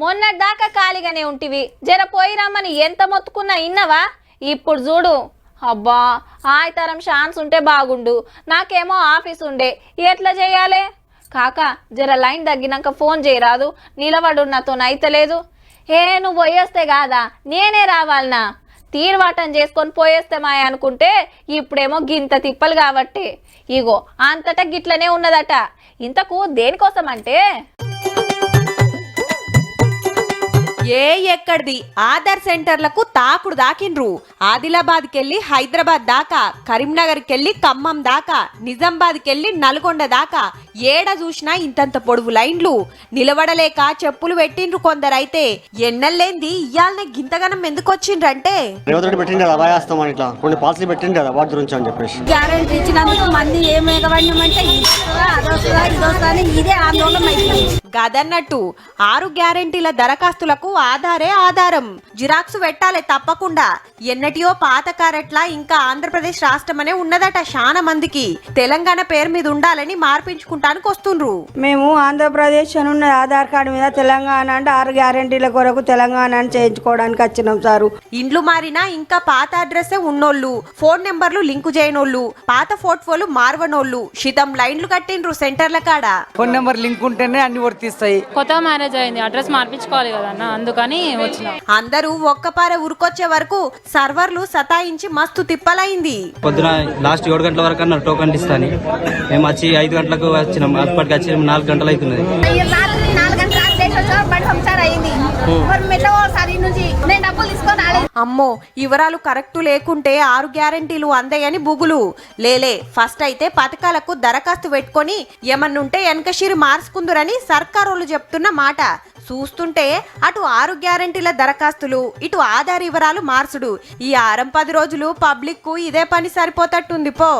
మొన్నటిదాకా ఖాళీగానే ఉంటివి, జర పోయి రమ్మని ఎంత మొత్తుకున్నా ఇన్నవా? ఇప్పుడు చూడు, అబ్బా ఆయతరం ఛాన్స్ ఉంటే బాగుండు, నాకేమో ఆఫీస్ ఉండే, ఎట్లా చేయాలి? కాక జర లైన్ తగ్గినాక ఫోన్ చేయరాదు, నిలబడు నాతోనైతలేదు. నువ్వు పోయేస్తే కాదా నేనే రావాలనా? తీర్వాటం చేసుకొని పోయేస్తే మాయ అనుకుంటే ఇప్పుడేమో గింత తిప్పలు కాబట్టి ఇగో అంతటా గిట్లనే ఉన్నదట. ఇంతకు దేనికోసం అంటే ఎక్కడిది ఆధార్ సెంటర్లకు తాకుడు దాకిండ్రు. ఆదిలాబాద్కి వెళ్ళి హైదరాబాద్ దాకా, కరీంనగర్కి వెళ్ళి ఖమ్మం దాకా, నిజామాబాద్కి వెళ్ళి నల్గొండ దాకా ఏడ చూసినా ఇంతంత పొడువు లైన్లు. నిలబడలేక చెప్పులు పెట్టిండ్రు కొందరైతే. ఎన్నెల్లేంది ఇయ్యాలనే గింతగనం ఎందుకు వచ్చిండ్రంటే గ్యారెంటీ ఇచ్చినందుకు మంది ఏమేగబడినామంటే ఇదే ఆందోళన అయిపోయింది. గదన్నట్టు 6 గ్యారెంటీల దరఖాస్తులకు ఆధారే ఆధారం. జిరాక్స్ పెట్టాలి తప్పకుండా. ఎన్నటియో పాత కారెట్లా ఇంకా ఆంధ్రప్రదేశ్ రాష్ట్రమనే ఉన్నదట చాలా మందికి. తెలంగాణ పేరు మీద ఉండాలని మార్పించుకుంటానికి వస్తుండ్రు. మేము ఆంధ్రప్రదేశ్ అని ఉన్న ఆధార్ కార్డు మీద తెలంగాణ అంటే 6 గ్యారెంటీల కొరకు తెలంగాణ అని చేయించుకోవడానికి వచ్చినాం సారు. ఇండ్లు మారినా ఇంకా పాత అడ్రస్ ఉన్నోళ్ళు, ఫోన్ నెంబర్లు లింకు చేయనోళ్ళు, పాత ఫోటోలు మార్వనోళ్ళు శితం లైన్లు కట్టిండ్రు సెంటర్ల కాడ. ఫోన్ నెంబర్ లింక్ ఉంటేనే అన్ని వర్తిస్తాయి. కొత్త మ్యారేజ్ అయింది, అడ్రస్ మార్పించుకోవాలి కదన్న, అందుకని వచ్చినాం. అందరూ ఒక్కపార ఉరుకొచ్చే వరకు సర్వర్లు సతాయించి మస్తు తిప్పలైంది. పొద్దున లాస్ట్ 7 గంటల వరకు అన్నారు టోకన్ ఇస్తాని. మేము వచ్చి 5 గంటలకు వచ్చినాం, అప్పటికి వచ్చి 4 గంటలు అవుతున్నది. అమ్మో వివరాలు కరెక్ట్ లేకుంటే 6 గ్యారెంటీలు అందాయని బుగులు. లేలే ఫస్ట్ అయితే పథకాలకు దరఖాస్తు పెట్టుకొని ఏమన్నుంటే వెనకషిరి మార్చుకుందురని సర్కారోళ్ళు చెప్తున్న మాట. చూస్తుంటే అటు 6 గ్యారెంటీల దరఖాస్తులు, ఇటు ఆధార్ వివరాలు మార్చుడు. ఈ 10 రోజులు పబ్లిక్ కు ఇదే పని సరిపోతట్టుంది పో.